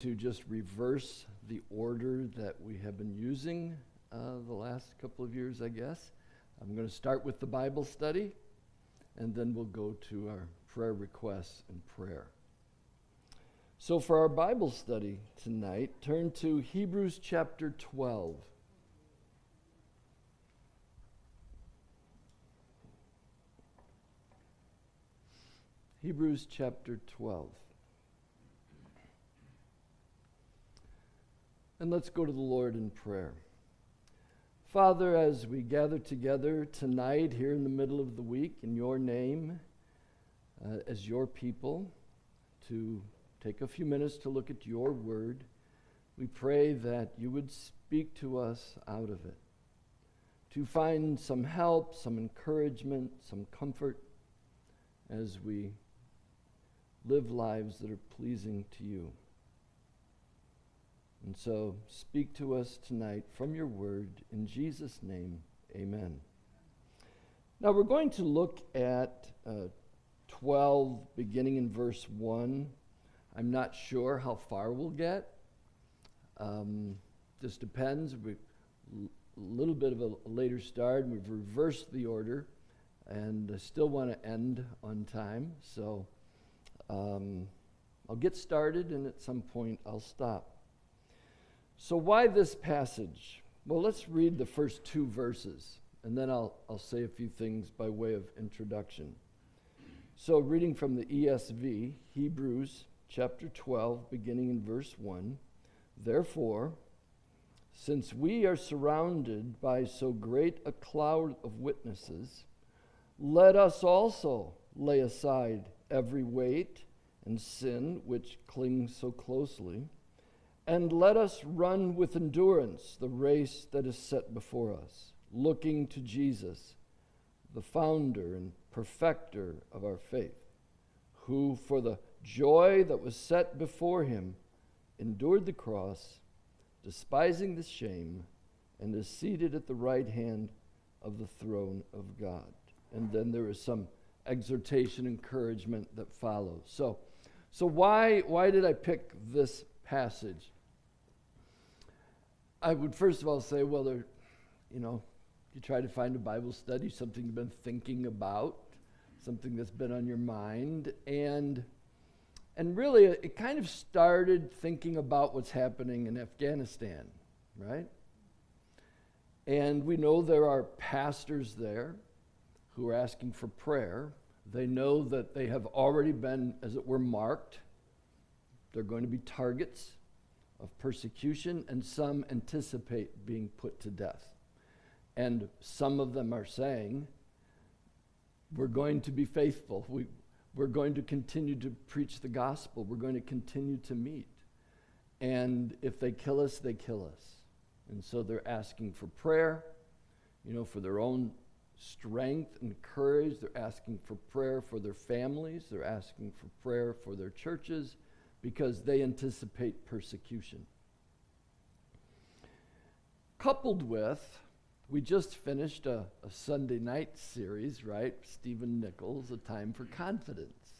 To just reverse the order that we have been using the last couple of years, I guess. I'm going to start with the Bible study, and then we'll go to our prayer requests and prayer. So for our Bible study tonight, turn to Hebrews chapter 12. Hebrews chapter 12. And let's go to the Lord in prayer. Father, as we gather together tonight here in the middle of the week in your name, as your people, to take a few minutes to look at your word, we pray that you would speak to us out of it, to find some help, some encouragement, some comfort as we live lives that are pleasing to you. And so speak to us tonight from your word. In Jesus' name, amen. Now we're going to look at 12, beginning in verse 1. I'm not sure how far we'll get. Just depends. A little bit of a later start. We've reversed the order, and I still want to end on time. So I'll get started, and at some point I'll stop. So why this passage? Well, let's read the first two verses, and then I'll say a few things by way of introduction. So reading from the ESV, Hebrews chapter 12, beginning in verse 1. Therefore, since we are surrounded by so great a cloud of witnesses, let us also lay aside every weight and sin which clings so closely, and let us run with endurance the race that is set before us, looking to Jesus, the founder and perfecter of our faith, who for the joy that was set before him endured the cross, despising the shame, and is seated at the right hand of the throne of God. And then there is some exhortation, encouragement that follows. So why did I pick this passage? I would first of all say, well, you try to find a Bible study, something you've been thinking about, something that's been on your mind, and really it kind of started thinking about what's happening in Afghanistan, right? And we know there are pastors there who are asking for prayer. They know that they have already been, as it were, marked. They're going to be targets of persecution, and some anticipate being put to death. And some of them are saying, we're going to be faithful. We're going to continue to preach the gospel. We're going to continue to meet. And if they kill us, they kill us. And so they're asking for prayer, for their own strength and courage. They're asking for prayer for their families. They're asking for prayer for their churches, because they anticipate persecution. Coupled with, we just finished a Sunday night series, right? Stephen Nichols, A Time for Confidence.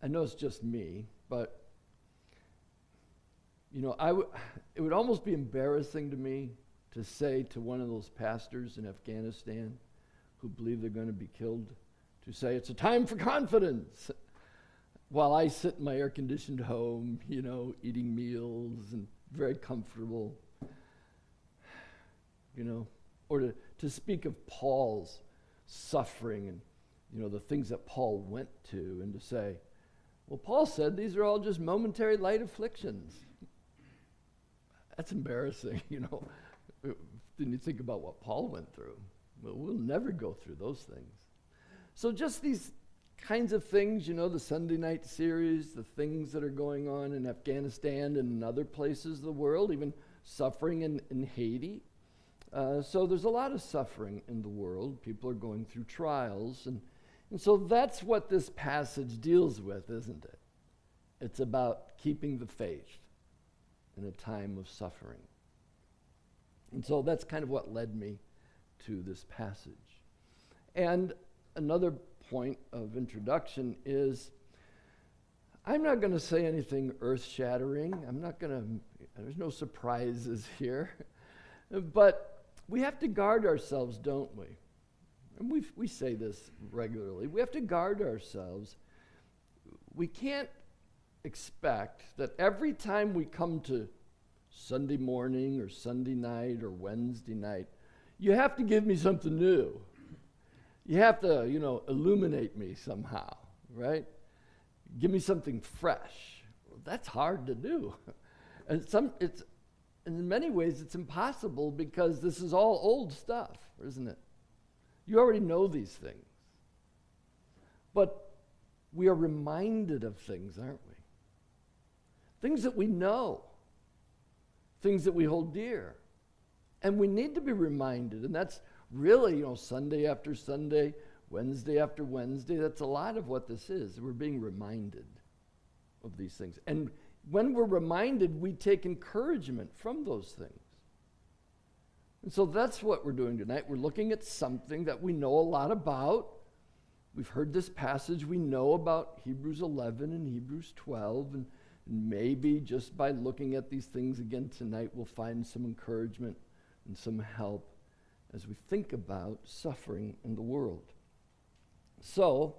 I know it's just me, but, it would almost be embarrassing to me to say to one of those pastors in Afghanistan who believe they're going to be killed, to say it's a time for confidence, while I sit in my air-conditioned home, eating meals and very comfortable, or to speak of Paul's suffering and, the things that Paul went to, and to say, well, Paul said these are all just momentary light afflictions. That's embarrassing, Didn't you think about what Paul went through? Well, we'll never go through those things. So just these kinds of things, the Sunday night series, the things that are going on in Afghanistan and in other places of the world, even suffering in Haiti. So there's a lot of suffering in the world. People are going through trials. And so that's what this passage deals with, isn't it? It's about keeping the faith in a time of suffering. And so that's kind of what led me to this passage. And another point of introduction is I'm not going to say anything earth-shattering. There's no surprises here. But we have to guard ourselves, don't we? And we say this regularly. We have to guard ourselves. We can't expect that every time we come to Sunday morning or Sunday night or Wednesday night, you have to give me something new. You have to, illuminate me somehow, right? Give me something fresh. Well, that's hard to do. And in many ways, it's impossible because this is all old stuff, isn't it? You already know these things. But we are reminded of things, aren't we? Things that we know. Things that we hold dear. And we need to be reminded. And that's really, Sunday after Sunday, Wednesday after Wednesday. That's a lot of what this is. We're being reminded of these things. And when we're reminded, we take encouragement from those things. And so that's what we're doing tonight. We're looking at something that we know a lot about. We've heard this passage. We know about Hebrews 11 and Hebrews 12. And maybe just by looking at these things again tonight, we'll find some encouragement and some help as we think about suffering in the world. So,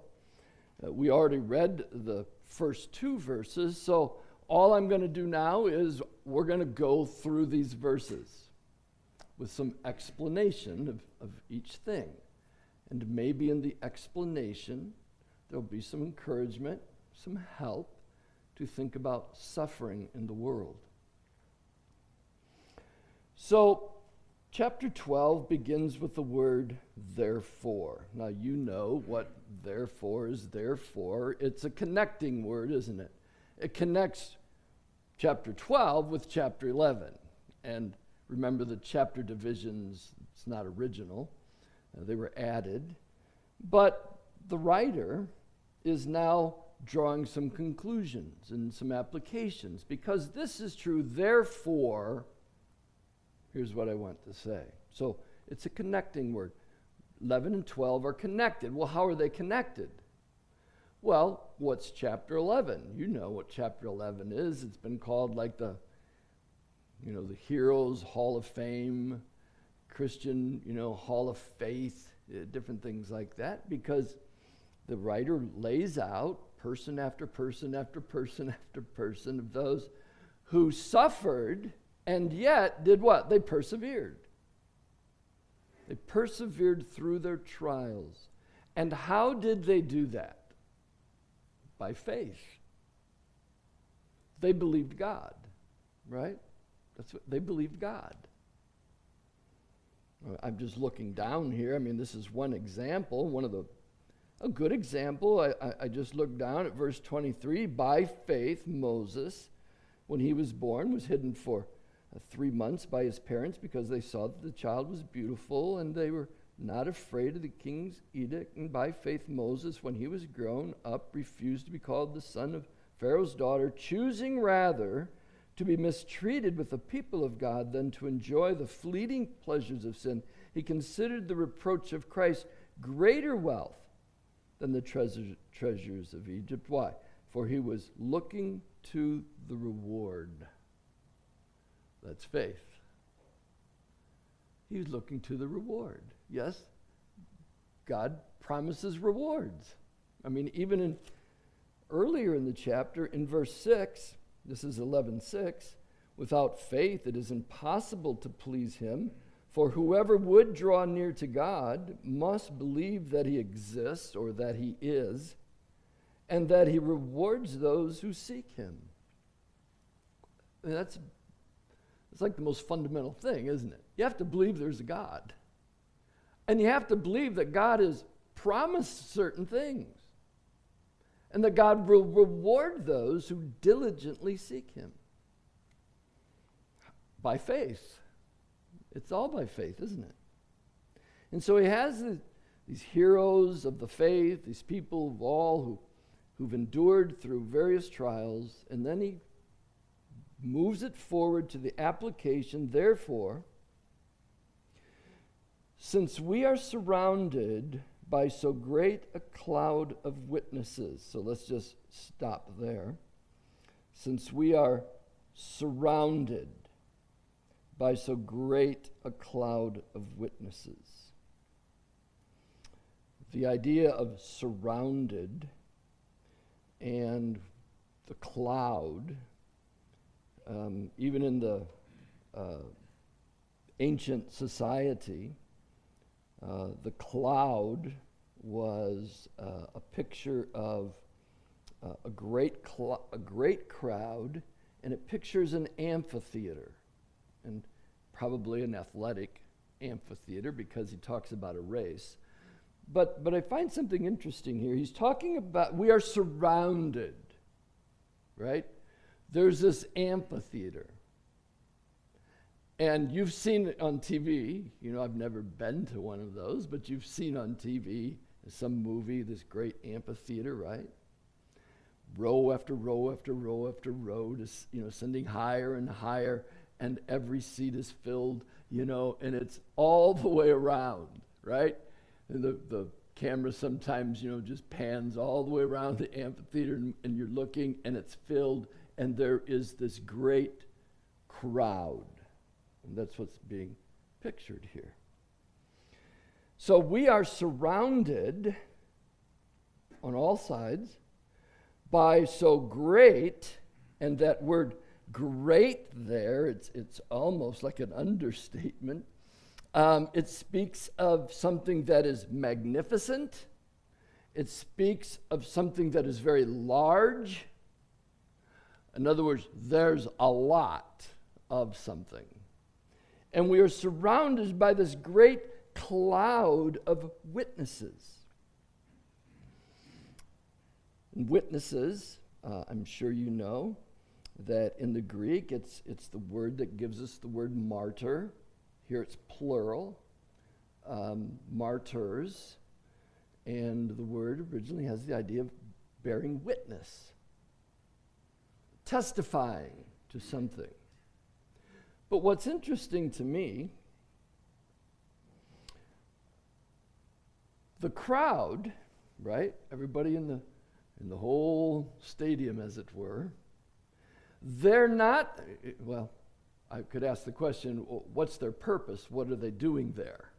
we already read the first two verses, so all I'm going to do now is we're going to go through these verses with some explanation of each thing. And maybe in the explanation, there'll be some encouragement, some help to think about suffering in the world. So, chapter 12 begins with the word therefore. Now, you know what therefore is there for. It's a connecting word, isn't it? It connects chapter 12 with chapter 11. And remember, the chapter divisions, it's not original. They were added. But the writer is now drawing some conclusions and some applications. Because this is true, therefore, here's what I want to say. So it's a connecting word. 11 and 12 are connected. Well, how are they connected? Well, what's chapter 11? You know what chapter 11 is. It's been called like the Heroes Hall of Fame, Christian, Hall of Faith, different things like that, because the writer lays out person after person after person after person of those who suffered and yet did what? They persevered. They persevered through their trials. And how did they do that? By faith. They believed God, right? That's what they believed God. I'm just looking down here. I mean, this is one example, a good example. I just looked down at verse 23. By faith, Moses, when he was born, was hidden for 3 months by his parents because they saw that the child was beautiful and they were not afraid of the king's edict. And by faith, Moses, when he was grown up, refused to be called the son of Pharaoh's daughter, choosing rather to be mistreated with the people of God than to enjoy the fleeting pleasures of sin. He considered the reproach of Christ greater wealth than the treasures of Egypt. Why? For he was looking to the reward. That's faith. He was looking to the reward. Yes, God promises rewards. I mean, even earlier in the chapter, in verse 6, this is 11:6, without faith it is impossible to please him, for whoever would draw near to God must believe that he exists, or that he is, and that he rewards those who seek him. I mean, it's like the most fundamental thing, isn't it? You have to believe there's a God. And you have to believe that God has promised certain things. And that God will reward those who diligently seek him. By faith. It's all by faith, isn't it? And so he has these heroes of the faith, these people of all who've endured through various trials, and then he moves it forward to the application. Therefore, since we are surrounded by so great a cloud of witnesses. So let's just stop there. Since we are surrounded by so great a cloud of witnesses. The idea of surrounded and the cloud, even in the ancient society, the cloud was a picture of a great crowd, and it pictures an amphitheater, and probably an athletic amphitheater because he talks about a race. But I find something interesting here. He's talking about we are surrounded, right? There's this amphitheater. And you've seen it on TV. You know, I've never been to one of those, but you've seen on TV, some movie, this great amphitheater, right? Row after row after row after row, just, sending higher and higher, and every seat is filled, and it's all the way around, right? And the camera sometimes, just pans all the way around the amphitheater, and you're looking, and it's filled, and there is this great crowd. And that's what's being pictured here. So we are surrounded on all sides by so great, and that word great there, it's almost like an understatement. It speaks of something that is magnificent. It speaks of something that is very large. In other words, there's a lot of something. And we are surrounded by this great cloud of witnesses. And witnesses, I'm sure you know, that in the Greek, it's the word that gives us the word martyr. Here it's plural, martyrs. And the word originally has the idea of bearing witness, testifying to something. But what's interesting to me, the crowd, right? Everybody in the whole stadium, as it were, they're not, well, I could ask the question, what's their purpose? What are they doing there?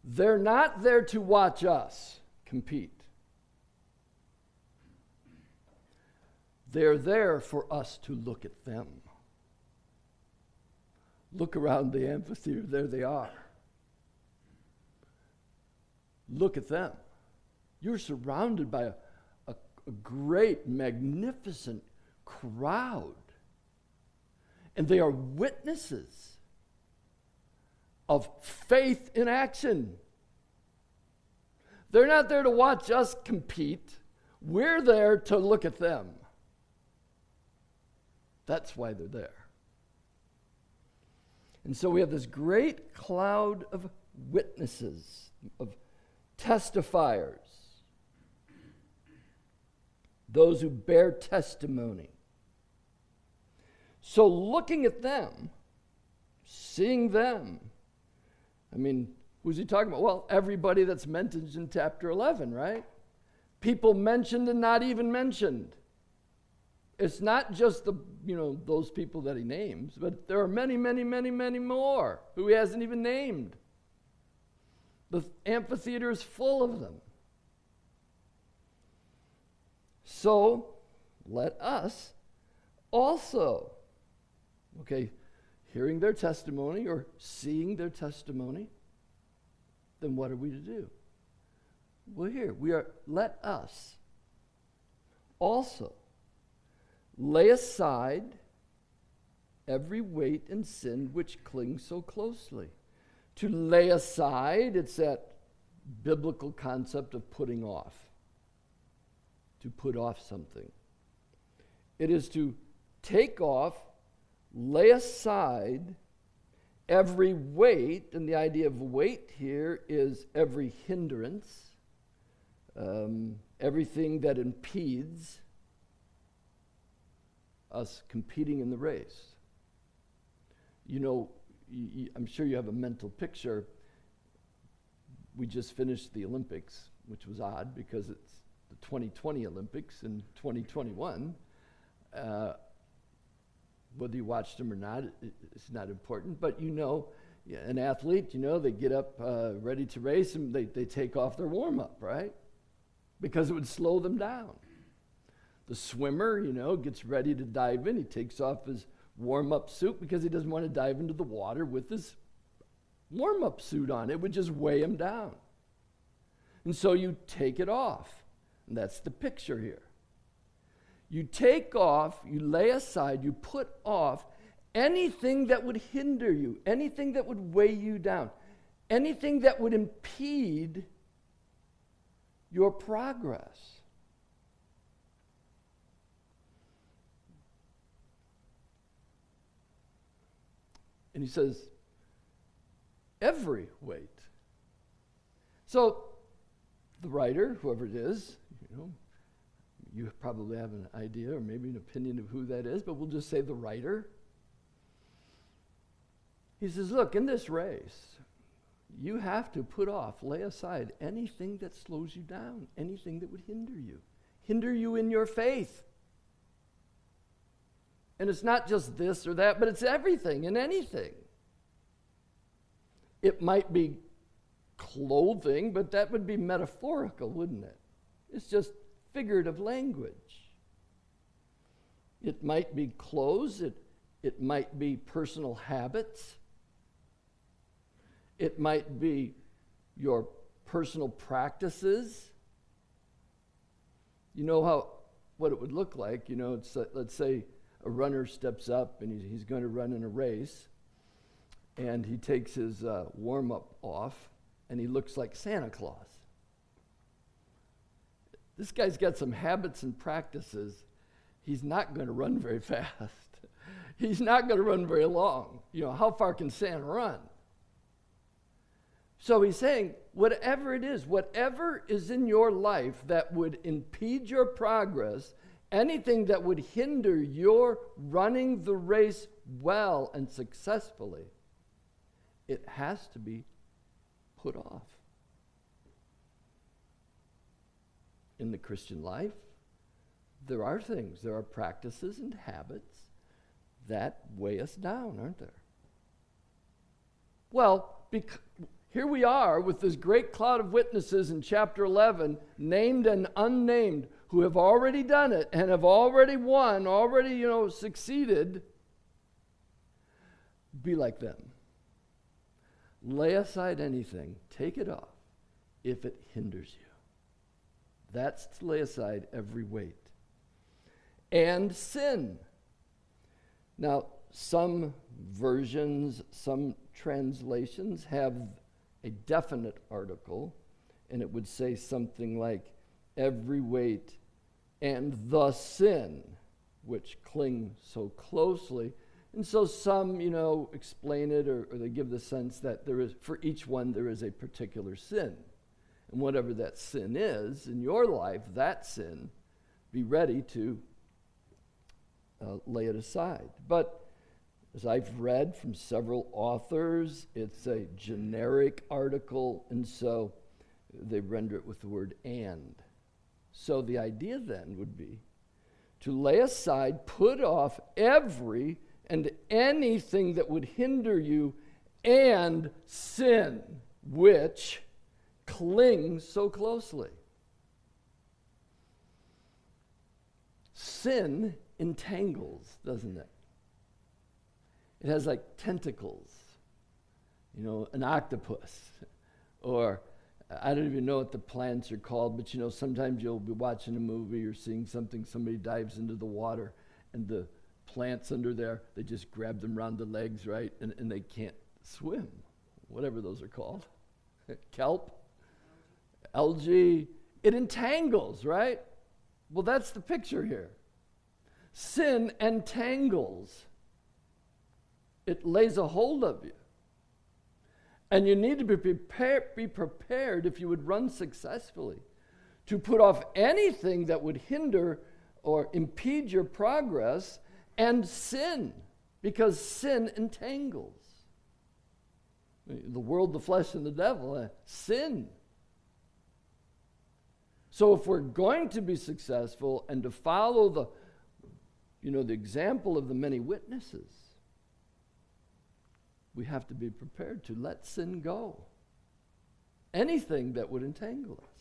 They're not there to watch us compete. They're there for us to look at them. Look around the amphitheater, there they are. Look at them. You're surrounded by a great, magnificent crowd. And they are witnesses of faith in action. They're not there to watch us compete. We're there to look at them. That's why they're there. And so we have this great cloud of witnesses, of testifiers, those who bear testimony. So looking at them, seeing them, I mean, who's he talking about? Well, everybody that's mentioned in chapter 11, right? People mentioned and not even mentioned. It's not just those people that he names, but there are many, many, many, many more who he hasn't even named. The amphitheater is full of them. So let us also, hearing their testimony or seeing their testimony, then what are we to do? Well, let us also lay aside every weight and sin which clings so closely. To lay aside, it's that biblical concept of putting off. To put off something. It is to take off, lay aside every weight, and the idea of weight here is every hindrance, everything that impedes us competing in the race. I'm sure you have a mental picture. we just finished the Olympics, which was odd because it's the 2020 Olympics in 2021. Whether you watched them or not, it's not important. But an athlete, they get up ready to race and they take off their warm-up, right? Because it would slow them down. The swimmer, gets ready to dive in. He takes off his warm-up suit because he doesn't want to dive into the water with his warm-up suit on. It would just weigh him down. And so you take it off. And that's the picture here. You take off, you lay aside, you put off anything that would hinder you, anything that would weigh you down, anything that would impede your progress. And he says, every weight. So the writer, whoever it is, you probably have an idea or maybe an opinion of who that is, but we'll just say the writer. He says, look, in this race, you have to lay aside anything that slows you down, anything that would hinder you in your faith. And it's not just this or that, but it's everything and anything. It might be clothing, but that would be metaphorical, wouldn't it? It's just figurative language. It might be clothes. It might be personal habits. It might be your personal practices. You know what it would look like. It's let's say a runner steps up and he's going to run in a race, and he takes his warm-up off, and he looks like Santa Claus. This guy's got some habits and practices. He's not going to run very fast. He's not going to run very long. How far can Santa run? So he's saying, whatever it is, whatever is in your life that would impede your progress, anything that would hinder your running the race well and successfully, it has to be put off. In the Christian life, there are practices and habits that weigh us down, aren't there? Well, here we are with this great cloud of witnesses in chapter 11, named and unnamed, who have already done it and have already won, already, succeeded. Be like them. Lay aside anything, take it off if it hinders you. That's to lay aside every weight. And sin. Now, some versions, some translations have a definite article, and it would say something like, every weight and the sin, which cling so closely. And so some, explain it or they give the sense that for each one, there is a particular sin. And whatever that sin is in your life, that sin, be ready to lay it aside. But as I've read from several authors, it's a generic article, and so they render it with the word and. So the idea then would be to lay aside, put off every and anything that would hinder you, and sin, which clings so closely. Sin entangles, doesn't it? It has like tentacles, an octopus, or I don't even know what the plants are called, but sometimes you'll be watching a movie or seeing something, somebody dives into the water, and the plants under there, they just grab them around the legs, right? And they can't swim, whatever those are called. Kelp, algae, it entangles, right? Well, that's the picture here. Sin entangles. It lays a hold of you. And you need to be prepared if you would run successfully to put off anything that would hinder or impede your progress, and sin, because sin entangles. The world, the flesh, and the devil, sin So if we're going to be successful and to follow the example of the many witnesses, we have to be prepared to let sin go. Anything that would entangle us.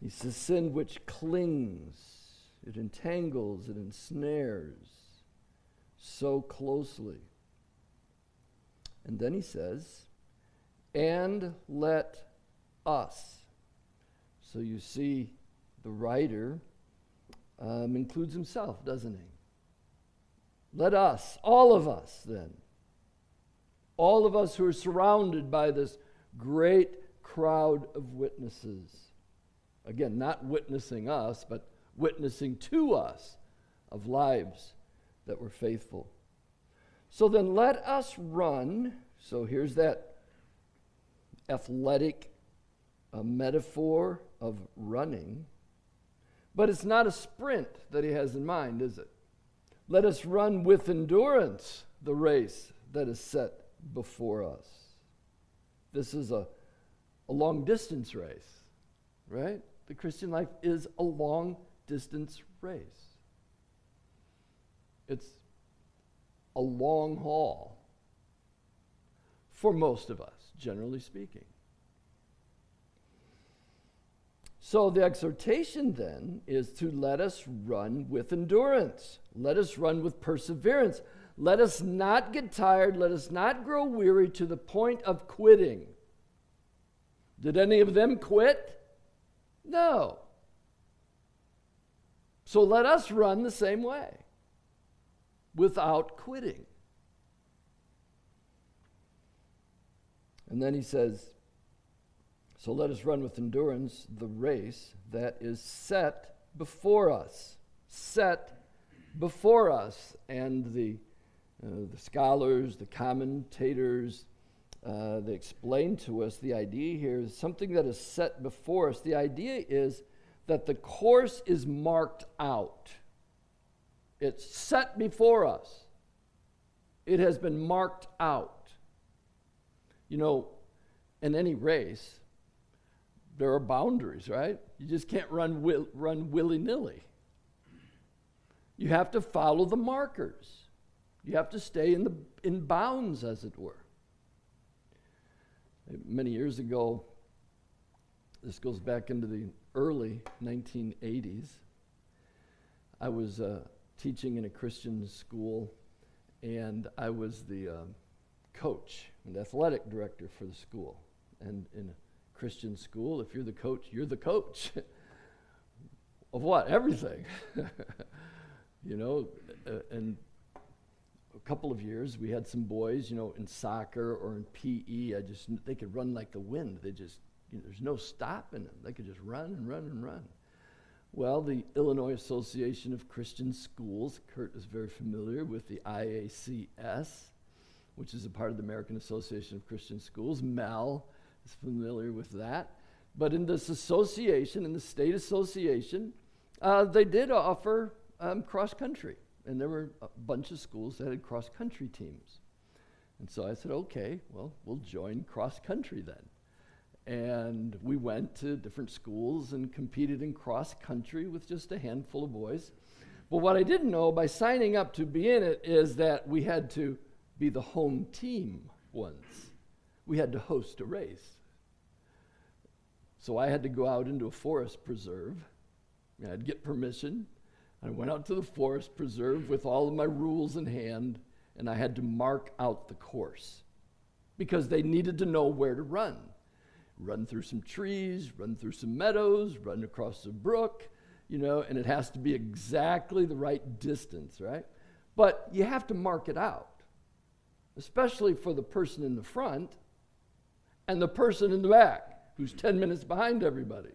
He says, sin which clings, it entangles, it ensnares so closely. And then he says, and let us. So you see, the writer includes himself, doesn't he? Let us, all of us then, all of us who are surrounded by this great crowd of witnesses. Again, not witnessing us, but witnessing to us of lives that were faithful. So then let us run. So here's that athletic metaphor of running. But it's not a sprint that he has in mind, is it? Let us run with endurance the race that is set before us. This is a long distance race, right? The Christian life is a long distance race. It's a long haul for most of us, generally speaking. So the exhortation then is to let us run with endurance. Let us run with perseverance. Let us not get tired. Let us not grow weary to the point of quitting. Did any of them quit? No. So let us run the same way, without quitting. And then he says, so let us run with endurance the race that is set before us. Set before us. And the scholars, the commentators, they explain to us the idea here is something that is set before us. The idea is that the course is marked out. It's set before us. It has been marked out. You know, in any race, there are boundaries, right? You just can't run willy-nilly. You have to follow the markers. You have to stay in bounds, as it were. Many years ago, this goes back into the early 1980s, I was teaching in a Christian school, and I was the coach and athletic director for the school. And in a Christian school, if you're the coach, you're the coach. Of what? Everything. You know, and a couple of years, we had some boys, you know, in soccer or in PE, they could run like the wind. There's no stopping them. They could just run and run and run. Well, the Illinois Association of Christian Schools, Kurt is very familiar with the IACS, which is a part of the American Association of Christian Schools. Mel is familiar with that. But in this association, in the state association, they did offer cross-country. And there were a bunch of schools that had cross-country teams. And so I said, okay, well, we'll join cross-country then. And we went to different schools and competed in cross-country with just a handful of boys. But what I didn't know by signing up to be in it is that we had to be the home team once. We had to host a race. So I had to go out into a forest preserve. I'd get permission. I went out to the forest preserve with all of my rules in hand, and I had to mark out the course because they needed to know where to run. Run through some trees, run through some meadows, run across a brook, you know, and it has to be exactly the right distance, right? But you have to mark it out, especially for the person in the front and the person in the back who's 10 minutes behind everybody.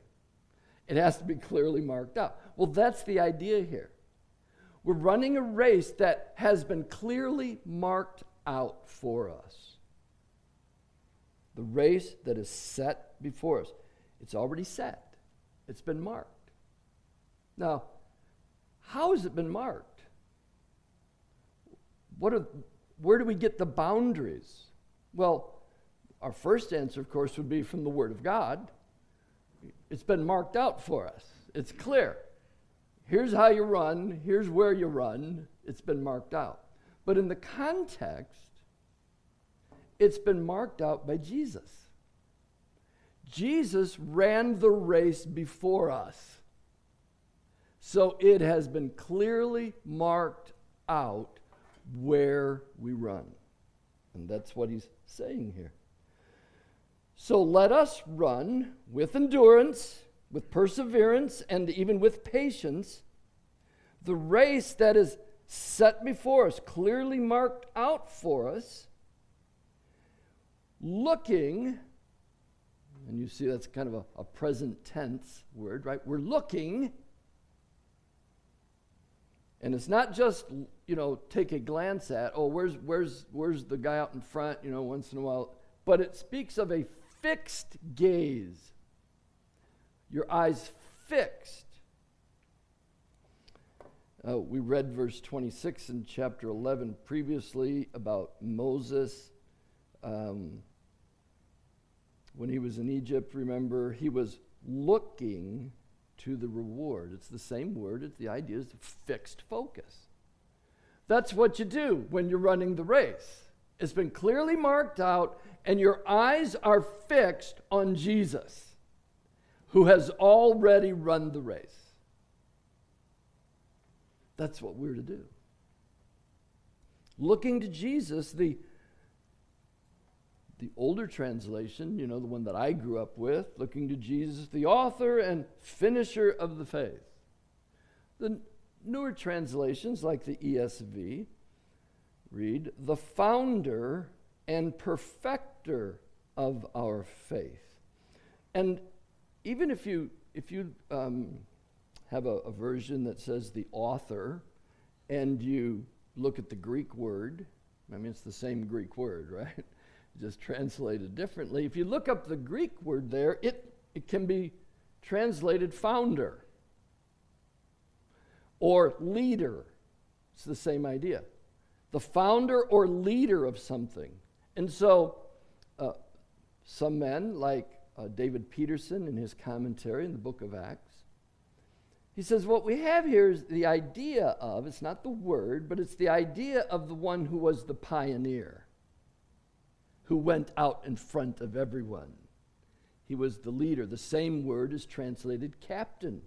It has to be clearly marked out. Well, that's the idea here. We're running a race that has been clearly marked out for us. The race that is set before us. It's already set. It's been marked. Now, how has it been marked? Where do we get the boundaries? Well, our first answer, of course, would be from the Word of God. It's been marked out for us. It's clear. Here's how you run. Here's where you run. It's been marked out. But in the context, it's been marked out by Jesus. Jesus ran the race before us. So it has been clearly marked out where we run. And that's what he's saying here. So let us run with endurance, with perseverance, and even with patience, the race that is set before us, clearly marked out for us, looking, and you see that's kind of a present tense word, right? We're looking, and it's not just, take a glance at, where's the guy out in front, once in a while, but it speaks of a fixed gaze. Your eyes fixed. We read verse 26 in chapter 11 previously about Moses. When he was in Egypt, remember, he was looking to the reward. It's the same word. It's the idea is fixed focus. That's what you do when you're running the race. It's been clearly marked out, and your eyes are fixed on Jesus, who has already run the race. That's what we're to do. Looking to Jesus, the older translation, the one that I grew up with, looking to Jesus, the author and finisher of the faith. The newer translations, like the ESV, read, the founder and perfecter of our faith. And even if you have a version that says the author, and you look at the Greek word, it's the same Greek word, right? Just translated differently. If you look up the Greek word there, it can be translated founder or leader. It's the same idea. The founder or leader of something. And so some men, like David Peterson in his commentary in the book of Acts, he says what we have here is the idea of, it's not the word, but it's the idea of the one who was the pioneer, who went out in front of everyone. He was the leader. The same word is translated captain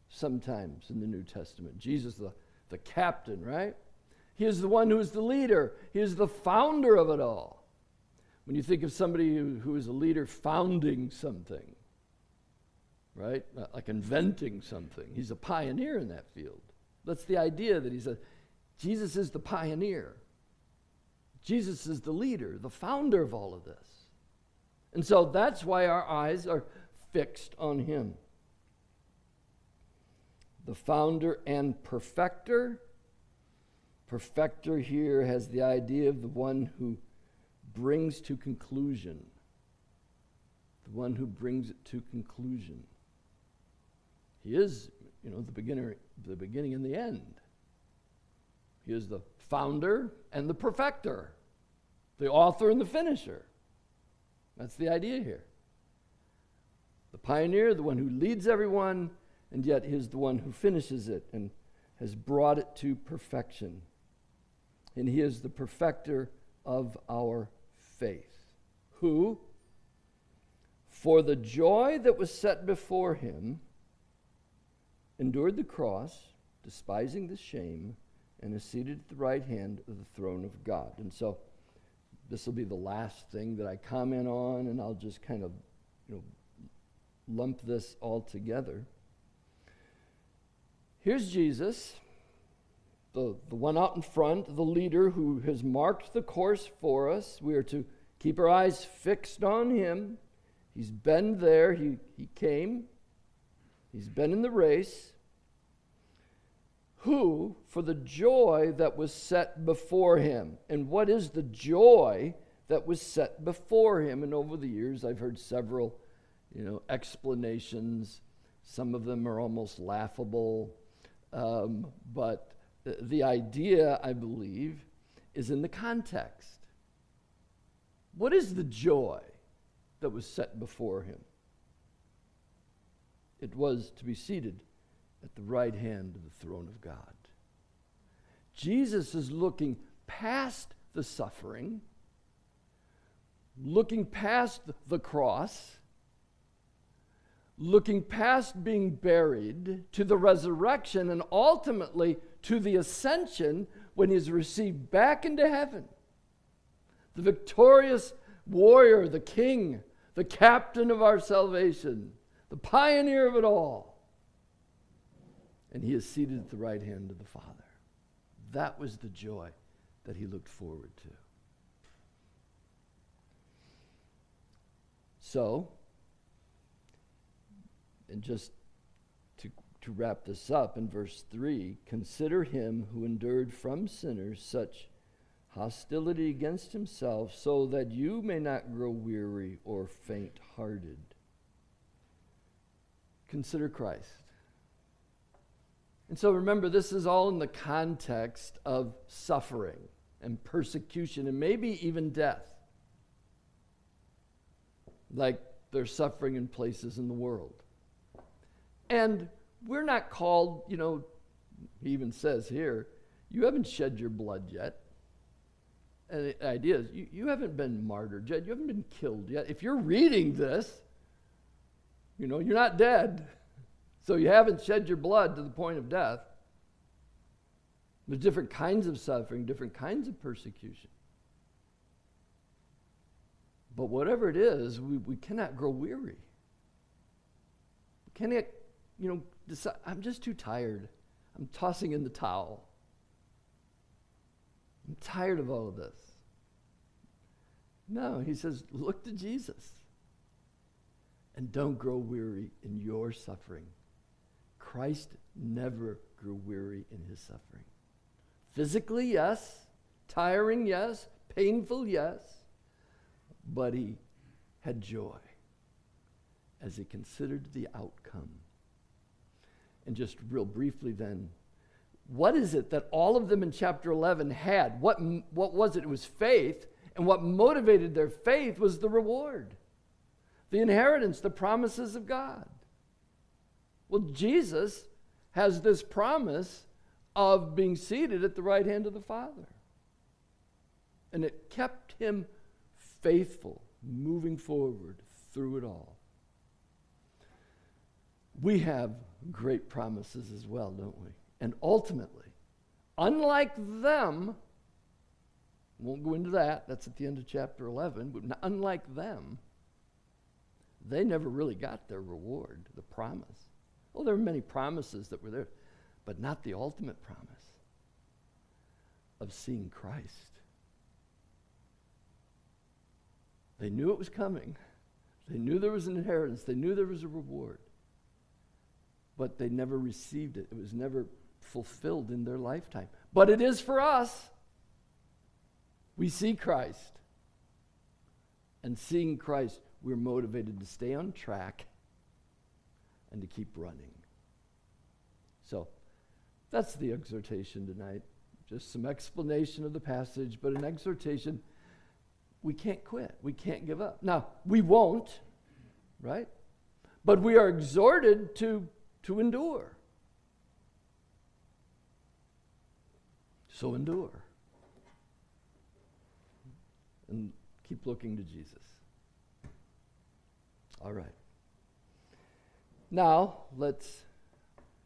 sometimes in the New Testament. Jesus, the captain, right? He is the one who is the leader. He is the founder of it all. When you think of somebody who is a leader founding something, right? Like inventing something. He's a pioneer in that field. That's the idea that Jesus is the pioneer. Jesus is the leader, the founder of all of this. And so that's why our eyes are fixed on him. The founder and perfecter. Perfecter here has the idea of the one who brings to conclusion. The one who brings it to conclusion. He is, the beginning and the end. He is the founder and the perfecter. The author and the finisher. That's the idea here. The pioneer, the one who leads everyone, and yet is the one who finishes it and has brought it to perfection. And he is the perfecter of our faith, who, for the joy that was set before him, endured the cross, despising the shame, and is seated at the right hand of the throne of God. And so this will be the last thing that I comment on, and I'll just kind of lump this all together. Here's Jesus, the one out in front, the leader who has marked the course for us. We are to keep our eyes fixed on him. He's been there. He came. He's been in the race. Who, for the joy that was set before him. And what is the joy that was set before him? And over the years, I've heard several, explanations. Some of them are almost laughable. But the idea, I believe, is in the context. What is the joy that was set before him? It was to be seated at the right hand of the throne of God. Jesus is looking past the suffering, looking past the cross, looking past being buried to the resurrection and ultimately to the ascension when he's received back into heaven. The victorious warrior, the king, the captain of our salvation, the pioneer of it all. And he is seated at the right hand of the Father. That was the joy that he looked forward to. So, and just to wrap this up in verse 3, consider him who endured from sinners such hostility against himself, so that you may not grow weary or faint-hearted. Consider Christ. And so remember, this is all in the context of suffering and persecution and maybe even death. Like there's suffering in places in the world. And we're not called, he even says here, you haven't shed your blood yet. And the idea is, you haven't been martyred yet. You haven't been killed yet. If you're reading this, you're not dead. So you haven't shed your blood to the point of death. There's different kinds of suffering, different kinds of persecution. But whatever it is, we cannot grow weary. We cannot, decide, I'm just too tired. I'm tossing in the towel. I'm tired of all of this. No, he says, look to Jesus. And don't grow weary in your suffering. Christ never grew weary in his suffering. Physically, yes. Tiring, yes. Painful, yes. But he had joy as he considered the outcome. And just real briefly then, what is it that all of them in chapter 11 had? What was it? It was faith, and what motivated their faith was the reward, the inheritance, the promises of God. Well, Jesus has this promise of being seated at the right hand of the Father. And it kept him faithful, moving forward through it all. We have great promises as well, don't we? And ultimately, unlike them, won't go into that, that's at the end of chapter 11, but unlike them, they never really got their reward, the promise. Well, there were many promises that were there, but not the ultimate promise of seeing Christ. They knew it was coming. They knew there was an inheritance. They knew there was a reward. But they never received it. It was never fulfilled in their lifetime. But it is for us. We see Christ. And seeing Christ, we're motivated to stay on track and to keep running. So, that's the exhortation tonight. Just some explanation of the passage, but an exhortation. We can't quit. We can't give up. Now, we won't, right? But we are exhorted to endure. So endure. And keep looking to Jesus. All right. Now, let's